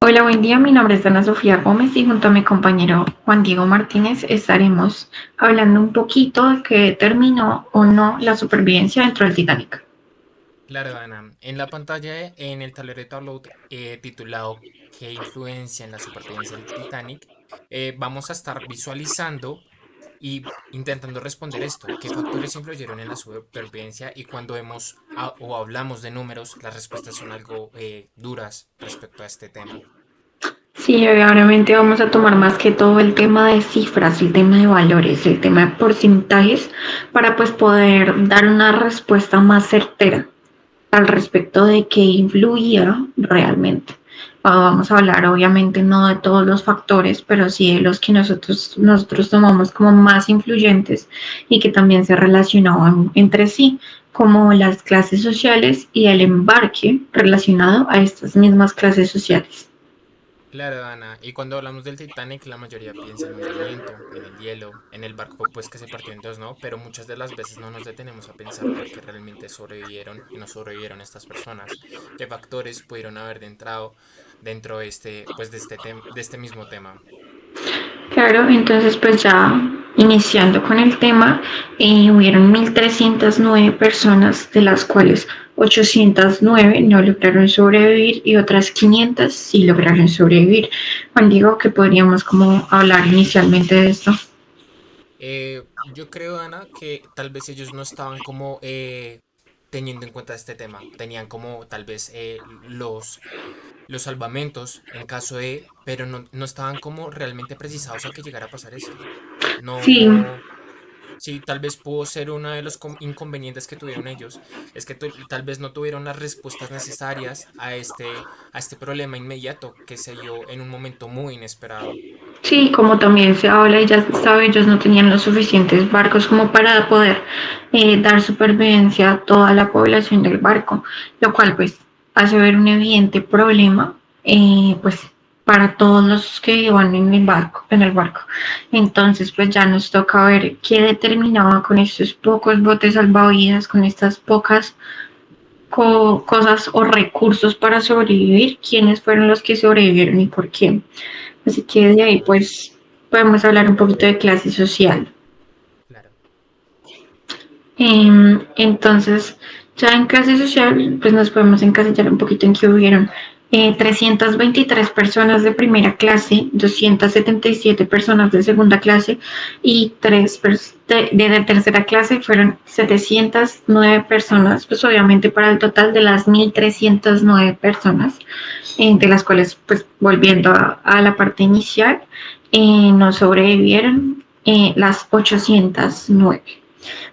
Hola, buen día. Mi nombre es Ana Sofía Gómez y junto a mi compañero Juan Diego Martínez estaremos hablando un poquito de qué determinó o no la supervivencia dentro del Titanic. Claro, Ana. En la pantalla, en el tablero de Tableau titulado ¿Qué influencia en la supervivencia del Titanic? Vamos a estar visualizando y intentando responder esto. ¿Qué factores influyeron en la supervivencia? Y cuando o hablamos de números, las respuestas son algo duras respecto a este tema. Sí, obviamente vamos a tomar más que todo el tema de cifras, el tema de valores, el tema de porcentajes para pues poder dar una respuesta más certera al respecto de qué influía realmente. Vamos a hablar obviamente no de todos los factores, pero sí de los que nosotros tomamos como más influyentes y que también se relacionaban entre sí, como las clases sociales y el embarque relacionado a estas mismas clases sociales. Claro, Ana. Y cuando hablamos del Titanic, la mayoría piensa en hundimiento, en el hielo, en el barco pues que se partió en dos, ¿no? Pero muchas de las veces no nos detenemos a pensar por qué realmente sobrevivieron y no sobrevivieron estas personas. ¿Qué factores pudieron haber entrado dentro de pues de este mismo tema? Claro, entonces pues ya iniciando con el tema, hubieron 1.309 personas, de las cuales 809 no lograron sobrevivir y otras 500 sí lograron sobrevivir. Juan Diego, que podríamos como hablar inicialmente de esto. Yo creo, Ana, que tal vez ellos no estaban como teniendo en cuenta este tema. Tenían como tal vez los salvamentos en caso de, pero no estaban como realmente precisados a que llegara a pasar esto. Sí, No, sí, tal vez pudo ser uno de los inconvenientes que tuvieron ellos, es que tal vez no tuvieron las respuestas necesarias a este problema inmediato que se dio en un momento muy inesperado. sí, como también se habla y ya sabe, ellos no tenían los suficientes barcos como para poder dar supervivencia a toda la población del barco, lo cual pues hace ver un evidente problema, pues para todos los que iban en el barco. Entonces pues ya nos toca ver qué determinaba con estos pocos botes salvavidas, con estas pocas cosas o recursos para sobrevivir, quiénes fueron los que sobrevivieron y por qué. Así que de ahí pues podemos hablar un poquito de clase social. Claro. Entonces, ya en clase social, pues nos podemos encasillar un poquito en que hubieron 323 personas de primera clase, 277 personas de segunda clase y 3 de tercera clase fueron 709 personas, pues obviamente para el total de las 1.309 personas, de las cuales, pues volviendo a la parte inicial, no sobrevivieron las 809.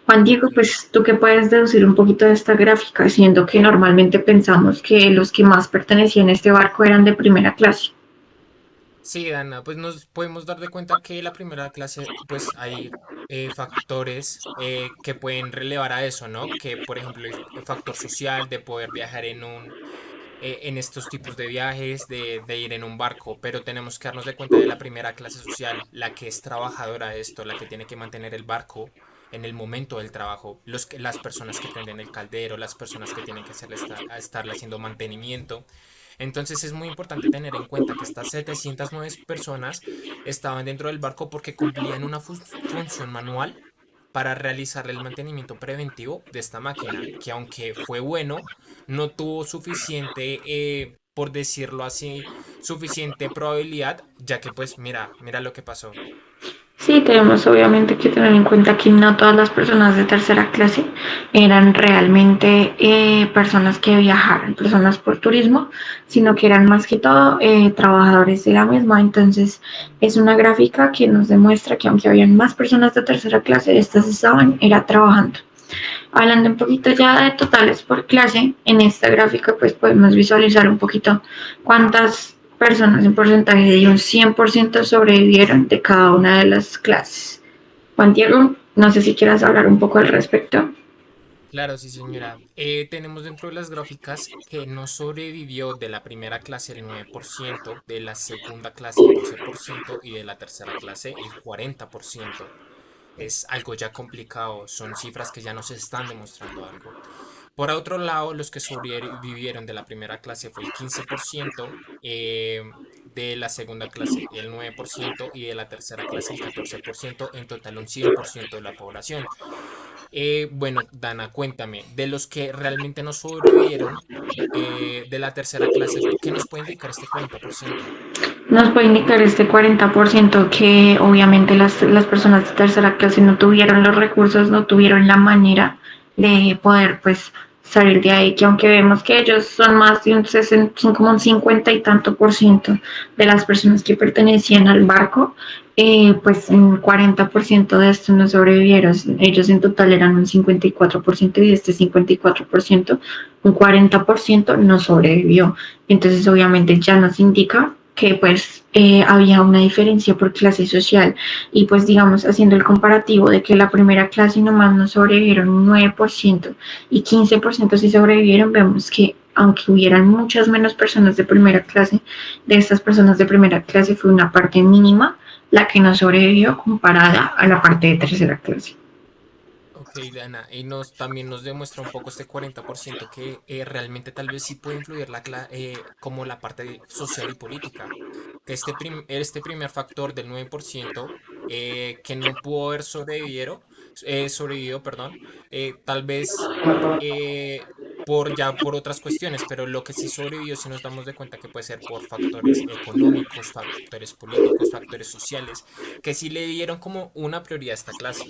Juan Diego, Ok. pues tú qué puedes deducir un poquito de esta gráfica, siendo que normalmente pensamos que los que más pertenecían a este barco eran de primera clase. Sí, Dana, pues nos podemos dar de cuenta que la primera clase, pues hay factores que pueden relevar a eso, ¿no? Que, por ejemplo, el factor social de poder viajar en estos tipos de viajes, de ir en un barco, pero tenemos que darnos de cuenta de la primera clase social, la que es trabajadora de esto, la que tiene que mantener el barco en el momento del trabajo, las personas que prenden el caldero, las personas que tienen que estarle haciendo mantenimiento. Entonces es muy importante tener en cuenta que estas 709 personas estaban dentro del barco porque cumplían una función manual para realizar el mantenimiento preventivo de esta máquina, que aunque fue bueno, no tuvo suficiente, por decirlo así, suficiente probabilidad, ya que pues mira lo que pasó. Sí, tenemos obviamente que tener en cuenta que no todas las personas de tercera clase eran realmente personas que viajaran, personas por turismo, sino que eran más que todo trabajadores de la misma. Entonces, es una gráfica que nos demuestra que aunque habían más personas de tercera clase, estas estaban era trabajando. Hablando un poquito ya de totales por clase, en esta gráfica pues podemos visualizar un poquito cuántas personas en porcentaje de un 100% sobrevivieron de cada una de las clases. Juan Diego, no sé si quieras hablar un poco al respecto. Claro, sí, señora. Tenemos dentro de las gráficas que no sobrevivió de la primera clase el 9%, de la segunda clase el 12% y de la tercera clase el 40%. Es algo ya complicado, son cifras que ya nos están demostrando algo. Por otro lado, los que sobrevivieron de la primera clase fue el 15%, de la segunda clase el 9% y de la tercera clase el 14%, en total un 100% de la población. Bueno, Dana, cuéntame, de los que realmente no sobrevivieron de la tercera clase, ¿qué nos puede indicar este 40%? Nos puede indicar este 40% que obviamente las personas de tercera clase no tuvieron los recursos, no tuvieron la manera de poder pues salir de ahí, que aunque vemos que ellos son más de un 60, son como un 50 y tanto por ciento de las personas que pertenecían al barco, pues un 40% de estos no sobrevivieron. Ellos en total eran un 54% y de este 54%, un 40% no sobrevivió. Entonces obviamente ya nos indica que pues había una diferencia por clase social y pues digamos haciendo el comparativo de que la primera clase nomás no sobrevivieron un 9% y 15% sí sobrevivieron, vemos que aunque hubieran muchas menos personas de primera clase, de estas personas de primera clase fue una parte mínima la que no sobrevivió comparada a la parte de tercera clase. Ok, Dana, y también nos demuestra un poco este 40% que realmente tal vez sí puede influir como la parte social y política. Que este primer factor del 9% que no pudo haber sobrevivido, perdón, tal vez por otras cuestiones, pero lo que sí sobrevivió, si nos damos de cuenta que puede ser por factores económicos, factores políticos, factores sociales, que sí le dieron como una prioridad a esta clase.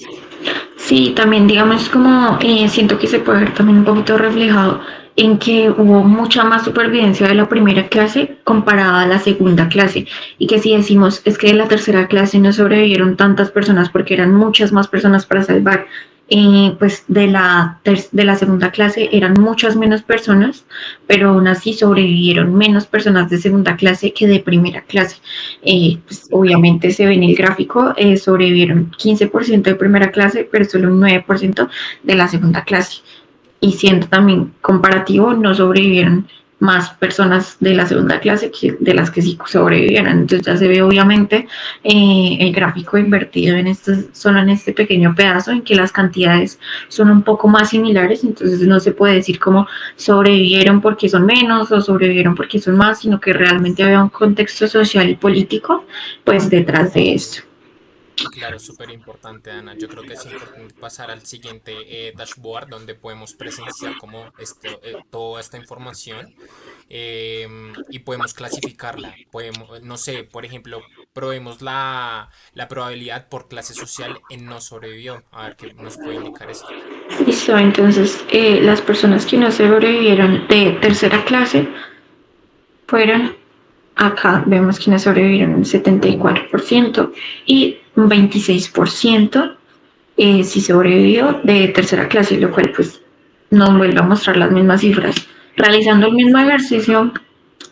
Sí, también digamos como siento que se puede ver también un poquito reflejado en que hubo mucha más supervivencia de la primera clase comparada a la segunda clase y que si decimos es que de la tercera clase no sobrevivieron tantas personas porque eran muchas más personas para salvar, pues de la segunda clase eran muchas menos personas, pero aún así sobrevivieron menos personas de segunda clase que de primera clase. Pues obviamente se ve en el gráfico, sobrevivieron 15% de primera clase, pero solo un 9% de la segunda clase. Y siendo también comparativo, no sobrevivieron más personas de la segunda clase que de las que sí sobrevivieron. Entonces ya se ve obviamente el gráfico invertido en solo en este pequeño pedazo en que las cantidades son un poco más similares, entonces no se puede decir como sobrevivieron porque son menos o sobrevivieron porque son más, sino que realmente había un contexto social y político pues detrás de esto. Claro, súper importante, Ana. Yo creo que es importante pasar al siguiente dashboard donde podemos presenciar como toda esta información y podemos clasificarla. Podemos, no sé, por ejemplo, probemos la probabilidad por clase social en no sobrevivió. A ver qué nos puede indicar esto. Listo, entonces las personas que no sobrevivieron de tercera clase fueron, acá vemos quienes sobrevivieron un 74% y un 26% sí sobrevivió de tercera clase, lo cual pues nos vuelve a mostrar las mismas cifras. Realizando el mismo ejercicio,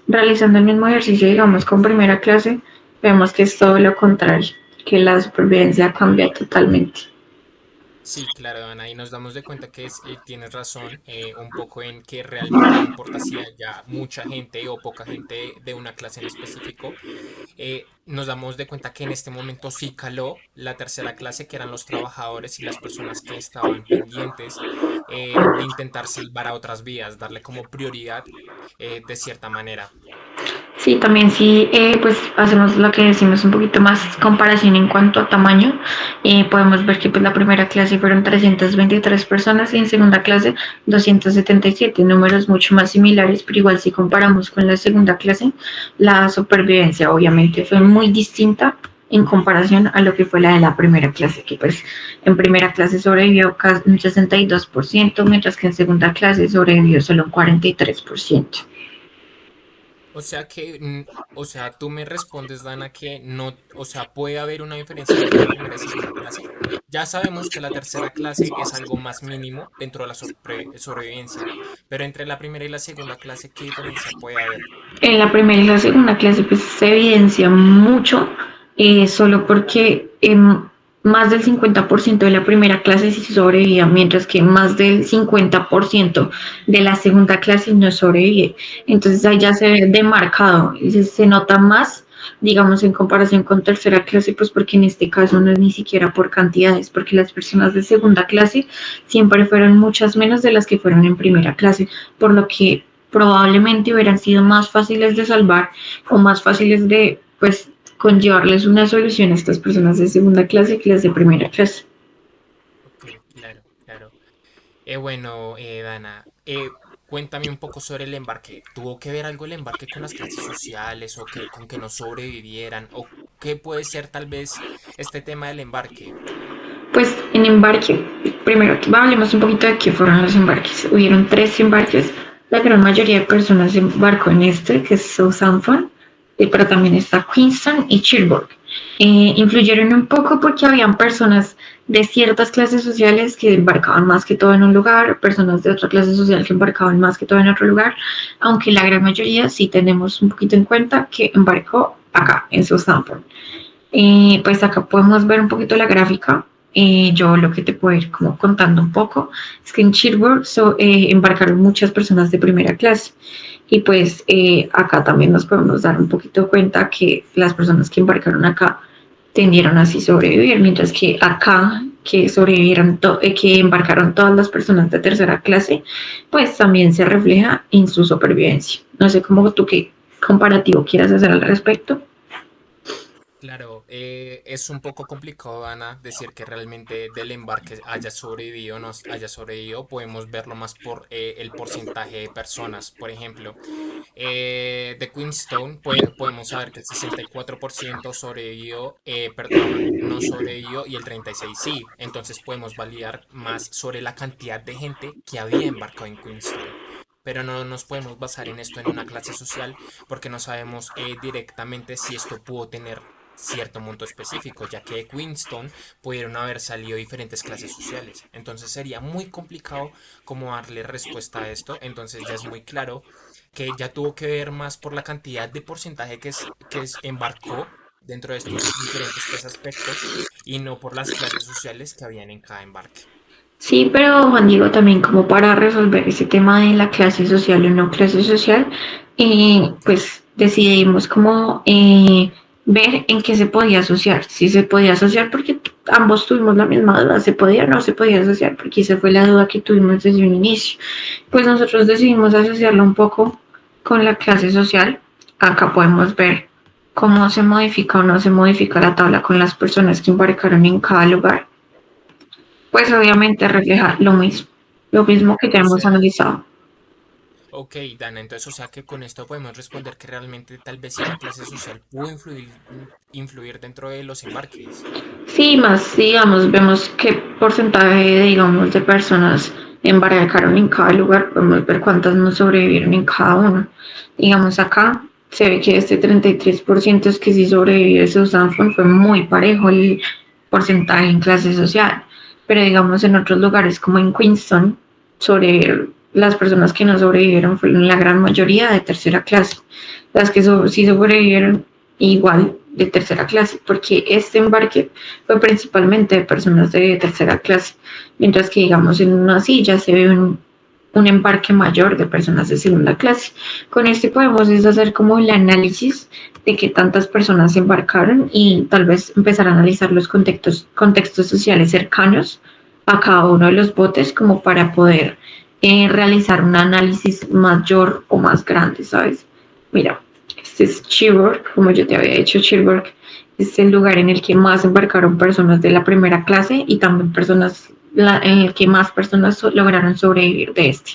realizando el mismo ejercicio, digamos, con primera clase, vemos que es todo lo contrario, que la supervivencia cambia totalmente. Sí, claro, Ana, y nos damos de cuenta que tienes razón un poco en que realmente no importa si haya mucha gente o poca gente de una clase en específico, nos damos de cuenta que en este momento sí caló la tercera clase, que eran los trabajadores y las personas que estaban pendientes de intentar salvar a otras vías, darle como prioridad de cierta manera. Sí, también sí, pues hacemos lo que decimos un poquito más comparación en cuanto a tamaño. Podemos ver que pues la primera clase fueron 323 personas y en segunda clase 277, números mucho más similares, pero igual si comparamos con la segunda clase, la supervivencia obviamente fue muy distinta en comparación a lo que fue la de la primera clase, que pues en primera clase sobrevivió casi un 62%, mientras que en segunda clase sobrevivió solo un 43%. O sea que, o sea, tú me respondes, Dana, que no, o sea, puede haber una diferencia entre la primera y segunda clase. Ya sabemos que la tercera clase es algo más mínimo dentro de la sobrevivencia, pero entre la primera y la segunda clase, ¿qué diferencia puede haber? En la primera y la segunda clase pues se evidencia mucho, solo porque más del 50% de la primera clase sí sobrevivía, mientras que más del 50% de la segunda clase no sobrevive. Entonces ahí ya se ve demarcado, se nota más digamos, en comparación con tercera clase, pues porque en este caso no es ni siquiera por cantidades, porque las personas de segunda clase siempre fueron muchas menos de las que fueron en primera clase, por lo que probablemente hubieran sido más fáciles de salvar o más fáciles de, pues, conllevarles una solución a estas personas de segunda clase que las de primera clase. Ok, claro, claro. Bueno, Dana, cuéntame un poco sobre el embarque. ¿Tuvo que ver algo el embarque con las clases sociales o que con que no sobrevivieran? ¿O qué puede ser tal vez este tema del embarque? Pues en embarque, primero hablemos un poquito de qué fueron los embarques. Hubieron tres embarques, la gran mayoría de personas embarcó en este, que es Southampton, pero también está Queenstown y Cherbourg. Influyeron un poco porque habían personas de ciertas clases sociales que embarcaban más que todo en un lugar, personas de otra clase social que embarcaban más que todo en otro lugar, aunque la gran mayoría sí tenemos un poquito en cuenta que embarcó acá, en Southampton. Pues acá podemos ver un poquito la gráfica. Yo lo que te puedo ir como contando un poco es que en Cherbourg embarcaron muchas personas de primera clase y pues acá también nos podemos dar un poquito cuenta que las personas que embarcaron acá tendieron así sobrevivir, mientras que acá que sobrevivieron, que embarcaron todas las personas de tercera clase, pues también se refleja en su supervivencia. No sé cómo tú qué comparativo quieras hacer al respecto. Claro, es un poco complicado, Ana, decir que realmente del embarque haya sobrevivido o no haya sobrevivido. Podemos verlo más por el porcentaje de personas. Por ejemplo, de Queenstone podemos saber que el 64% sobrevivió, perdón, no sobrevivió y el 36% sí. Entonces podemos validar más sobre la cantidad de gente que había embarcado en Queenstone. Pero no nos podemos basar en esto en una clase social porque no sabemos directamente si esto pudo tener cierto monto específico, ya que de Queenstone pudieron haber salido diferentes clases sociales. Entonces sería muy complicado como darle respuesta a esto. Entonces ya es muy claro que ya tuvo que ver más por la cantidad de porcentaje embarcó dentro de estos diferentes tres aspectos y no por las clases sociales que habían en cada embarque. Sí, pero Juan Diego, también como para resolver ese tema de la clase social o no clase social, pues decidimos como ver en qué se podía asociar, si se podía asociar porque ambos tuvimos la misma duda, se podía o no se podía asociar, porque esa fue la duda que tuvimos desde un inicio. Pues nosotros decidimos asociarlo un poco con la clase social. Acá podemos ver cómo se modifica o no se modifica la tabla con las personas que embarcaron en cada lugar, pues obviamente refleja lo mismo que ya O hemos sea, analizado. ok, Dana, entonces, o sea que con esto podemos responder que realmente tal vez si la clase social pudo influir dentro de los embarques. Sí, más digamos, vemos qué porcentaje, digamos, de personas embarcaron en cada lugar, podemos ver cuántas no sobrevivieron en cada uno. Digamos, acá se ve que este 33% es que sí sobrevivió ese Stanford, fue muy parejo el porcentaje en clase social, pero digamos en otros lugares como en Queenstown, sobre las personas que no sobrevivieron fueron la gran mayoría de tercera clase. Las que sí sobrevivieron igual de tercera clase, porque este embarque fue principalmente de personas de tercera clase, mientras que digamos en una silla se ve un embarque mayor de personas de segunda clase. Con este podemos hacer como el análisis de que tantas personas se embarcaron y tal vez empezar a analizar los contextos sociales cercanos a cada uno de los botes como para poder realizar un análisis mayor o más grande, ¿sabes? Mira, este es Cherbourg, como yo te había dicho, Cherbourg es el lugar en el que más embarcaron personas de la primera clase y también en el que más personas lograron sobrevivir de este.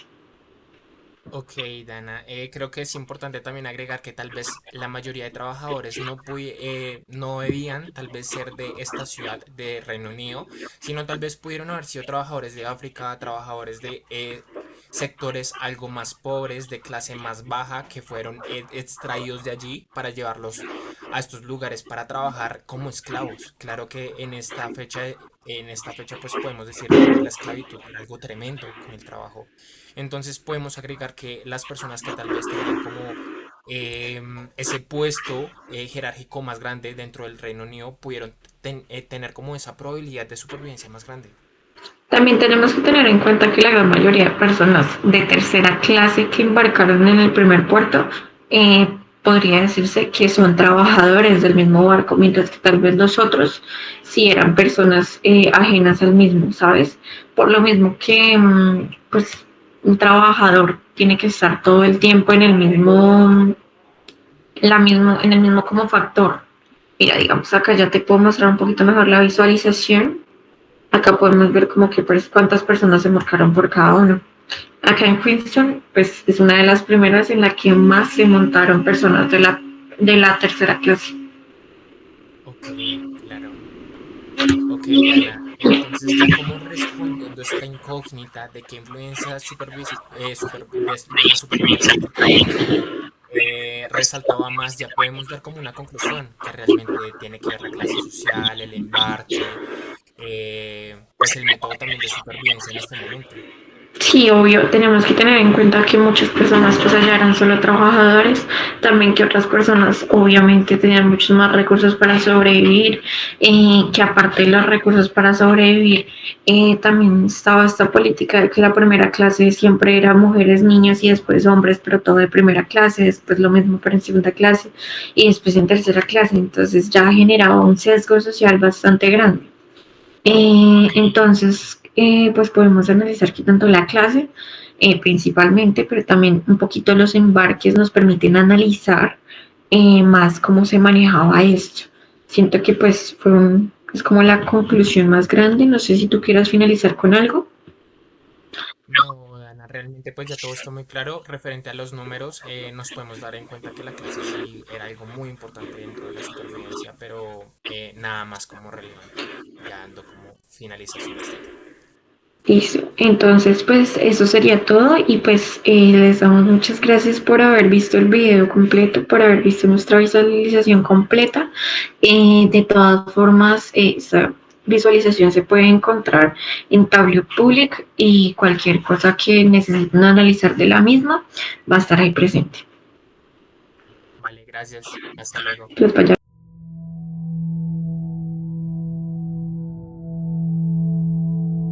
Ok, Dana, creo que es importante también agregar que tal vez la mayoría de trabajadores no debían tal vez ser de esta ciudad de Reino Unido, sino tal vez pudieron haber sido trabajadores de África, trabajadores de sectores algo más pobres, de clase más baja, que fueron extraídos de allí para llevarlos a estos lugares para trabajar como esclavos. Claro que en esta fecha pues podemos decir que la esclavitud era algo tremendo con el trabajo. Entonces podemos agregar que las personas que tal vez tenían como ese puesto jerárquico más grande dentro del Reino Unido pudieron tener como esa probabilidad de supervivencia más grande. También tenemos que tener en cuenta que la gran mayoría de personas de tercera clase que embarcaron en el primer puerto, eh, podría decirse que son trabajadores del mismo barco, mientras que tal vez los otros sí eran personas ajenas al mismo, ¿sabes? Por lo mismo que, pues, un trabajador tiene que estar todo el tiempo en el mismo, en el mismo como factor. Mira, digamos, acá ya te puedo mostrar un poquito mejor la visualización. Acá podemos ver como que pues, cuántas personas se marcaron por cada uno. Acá en Queenstown, pues es una de las primeras en la que más se montaron personas de la tercera clase. Ok, claro. Ok, Dana. Entonces, ya como respondiendo esta incógnita de qué influencia de la supervivencia corporativa resaltaba más, ya podemos dar como una conclusión, que realmente tiene que ver la clase social, el embarque, pues el método también de supervivencia en este momento. Sí, obvio, tenemos que tener en cuenta que muchas personas pues allá eran solo trabajadores, también que otras personas obviamente tenían muchos más recursos para sobrevivir, que aparte de los recursos para sobrevivir, también estaba esta política de que la primera clase siempre era mujeres, niños y después hombres, pero todo de primera clase, después lo mismo pero en segunda clase y después en tercera clase, entonces ya generaba un sesgo social bastante grande. Entonces, pues podemos analizar que tanto la clase, principalmente, pero también un poquito los embarques nos permiten analizar más cómo se manejaba esto. Siento que pues es como la conclusión más grande. No sé si tú quieras finalizar con algo. No, Dana, realmente pues ya todo está muy claro. Referente a los números, nos podemos dar en cuenta que la clase sí era algo muy importante dentro de la supervivencia, pero nada más como relevante, ya dando como finalización a este tema. Listo. Entonces, pues eso sería todo y pues les damos muchas gracias por haber visto el video completo, por haber visto nuestra visualización completa. De todas formas, esa visualización se puede encontrar en Tableau Public y cualquier cosa que necesiten analizar de la misma va a estar ahí presente. Vale, gracias. Hasta luego. Los